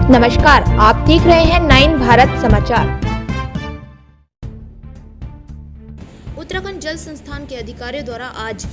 नमस्कार, आप देख रहे हैं 9 भारत समाचार। उत्तराखंड जल संस्थान के अधिकारियों द्वारा आज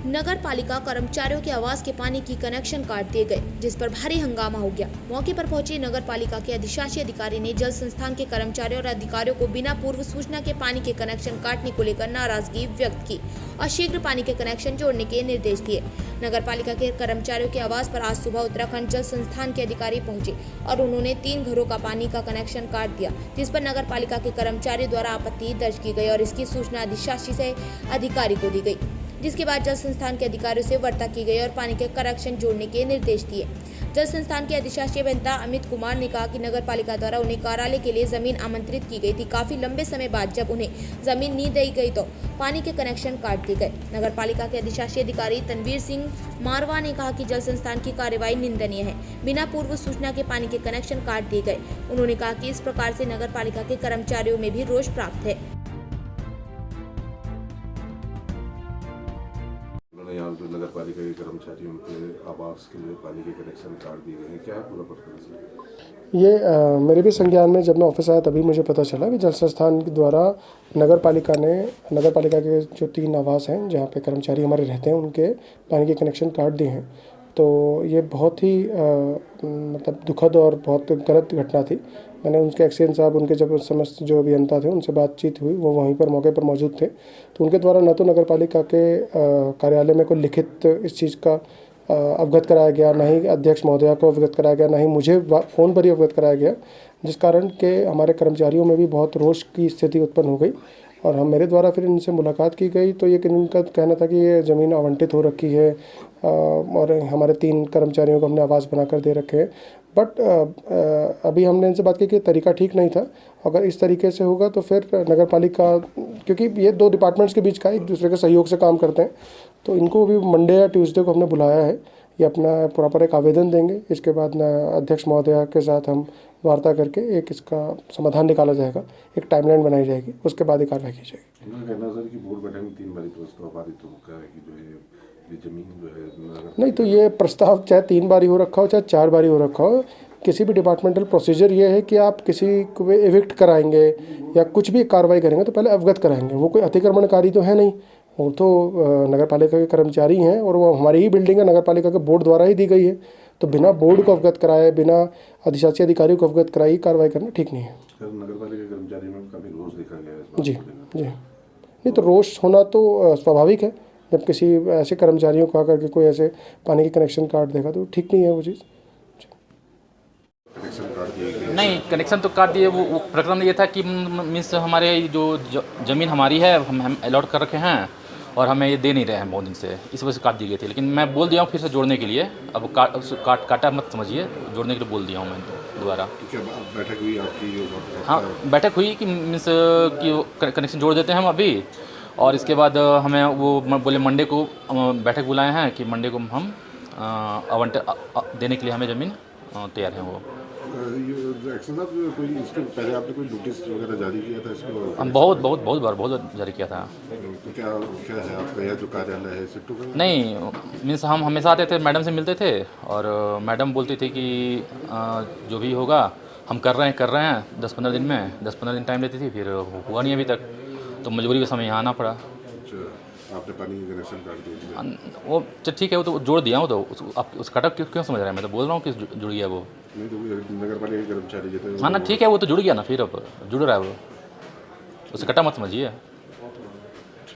नगर पालिका कर्मचारियों के आवास के पानी की कनेक्शन काट दिए गए, जिस पर भारी हंगामा हो गया। मौके पर पहुंचे नगर पालिका के अधिशासी अधिकारी ने जल संस्थान के कर्मचारियों और अधिकारियों को बिना पूर्व सूचना के पानी के कनेक्शन काटने को लेकर नाराजगी व्यक्त की और शीघ्र पानी के कनेक्शन जोड़ने के निर्देश दिए। नगर पालिका के कर्मचारियों के आवास पर आज सुबह उत्तराखंड जल संस्थान के अधिकारी पहुंचे और उन्होंने 3 घरों का पानी का कनेक्शन काट दिया, जिस पर नगर पालिका के कर्मचारियों द्वारा आपत्ति दर्ज की गई और इसकी सूचना अधिशासी से अधिकारी को दी गई, जिसके बाद जल संस्थान के अधिकारियों से वार्ता की गई और पानी के कनेक्शन जोड़ने के निर्देश दिए। जल संस्थान के अधिशासी अभियंता अमित कुमार ने कहा कि नगर पालिका द्वारा उन्हें कार्यालय के लिए जमीन आमंत्रित की गई थी। काफी लंबे समय बाद जब उन्हें जमीन नहीं दी गई तो पानी के कनेक्शन काट दिए गए। नगर पालिका के अधिशासी अधिकारी तनवीर सिंह मारवा ने कहा कि जल संस्थान की कार्रवाई निंदनीय है। बिना पूर्व सूचना के पानी के कनेक्शन काट दिए गए। उन्होंने कहा कि इस प्रकार से नगर पालिका के कर्मचारियों में भी रोष प्राप्त है। यहाँ जो नगर पालिका के कर्मचारियों के आवास के लिए पानी के कनेक्शन काट दिए गए हैं, क्या है पूरा पर्पज? ये मेरे भी संज्ञान में जब मैं ऑफिस आया तभी मुझे पता चला कि जल संस्थान के द्वारा नगर पालिका के जो 3 आवास हैं जहाँ पे कर्मचारी हमारे रहते हैं उनके पानी के कनेक्शन काट दिए हैं। तो ये बहुत ही मतलब दुखद और बहुत गलत घटना थी। मैंने उनके एक्सीएन साहब, उनके जब समस्त जो अभियंता थे उनसे बातचीत हुई, वो वहीं पर मौके पर मौजूद थे। तो उनके द्वारा न तो नगर पालिका के कार्यालय में कोई लिखित इस चीज़ का अवगत कराया गया, ना ही अध्यक्ष महोदया को अवगत कराया गया, ना ही मुझे फ़ोन पर ही अवगत कराया गया, जिस कारण के हमारे कर्मचारियों में भी बहुत रोष की स्थिति उत्पन्न हो गई। और मेरे द्वारा फिर इनसे मुलाकात की गई तो ये इनका कहना था कि ये ज़मीन आवंटित हो रखी है और हमारे 3 कर्मचारियों को हमने आवास बनाकर दे रखे हैं। बट अभी हमने इनसे बात की कि तरीका ठीक नहीं था। अगर इस तरीके से होगा तो फिर नगर पालिका, क्योंकि ये 2 डिपार्टमेंट्स के बीच का एक दूसरे के सहयोग से काम करते हैं, तो इनको भी मंडे या ट्यूसडे को हमने बुलाया है। ये अपना प्रॉपर एक आवेदन देंगे। इसके बाद अध्यक्ष महोदया के साथ हम वार्ता करके एक इसका समाधान निकाला जाएगा, एक टाइमलाइन बनाई जाएगी, उसके बाद ही कार्रवाई की जाएगी। उन्होंने कहना सर कि बोर्ड बैठक में 3 बार प्रस्ताव पारित हो गया है कि जो है ये जमीन जो है नहीं, तो ये प्रस्ताव चाहे 3 बार ही हो रखा हो चाहे 4 बार ही हो रखा हो, किसी भी डिपार्टमेंटल प्रोसीजर ये है कि आप किसी को एविक्ट कराएंगे या कुछ भी कार्रवाई करेंगे तो पहले अवगत कराएंगे। वो कोई अतिक्रमणकारी तो है नहीं, वो तो नगर पालिका के कर्मचारी हैं और वो हमारी ही बिल्डिंग है, नगर पालिका के बोर्ड द्वारा ही दी गई है। तो बिना बोर्ड को अवगत कराए, बिना अधिशासी अधिकारी को अवगत कराई कार्रवाई करना ठीक नहीं है। नगर पालिका के कर्मचारियों में काफ़ी रोष देखा गया है इस बात जी को। जी, नहीं तो रोष होना तो स्वाभाविक है। जब किसी ऐसे कर्मचारियों को आकर के कोई ऐसे पानी के कनेक्शन काट देगा तो ठीक नहीं है वो चीज़। नहीं, कनेक्शन तो काट दिए। वो प्रकरण ये था कि मीन्स हमारे जो ज़मीन हमारी है, हम अलॉट कर रखे हैं और हमें ये दे नहीं रहे हैं बहुत दिन से, इस वजह से काट दी गई थी। लेकिन मैं बोल दिया हूँ फिर से जोड़ने के लिए। अब काटा मत समझिए, जोड़ने के लिए बोल दिया हूँ मैं दोबारा। बैठक हुई आपकी? हाँ, बैठक हुई कि मीन्स कि कनेक्शन जोड़ देते हैं हम अभी, और इसके बाद हमें वो बोले मंडे को बैठक बुलाए हैं कि मंडे को हम आवंटन देने के लिए हमें ज़मीन तैयार है। वो कोई इसके पहले आपने कोई नोटिस वगैरह जारी किया था इसको? हम बहुत बार जारी किया था। तो क्या है आपका यह जो कार्यालय है शिफ्ट होगा? नहीं, मीन्स हम हमेशा आते थे, मैडम से मिलते थे और मैडम बोलती थी कि जो भी होगा हम कर रहे हैं 10-15 दिन में, 10-15 दिन टाइम लेती थी, फिर हुआ नहीं अभी तक, तो मजबूरी के समय यहाँ आना पड़ा। आपने पानी की कनेक्शन काट दिया? वो ठीक है, वो तो जोड़ दिया। वो तो आप उस कटा क्यों समझ रहे हैं? मैं तो बोल रहा हूँ कि जुड़ गया वो। नहीं तो नगर पालिका के कर्मचारी जो थे। हाँ ना, ठीक है, वो तो जुड़ गया ना, फिर अब जुड़ रहा है वो, उसे कटा मत समझिए।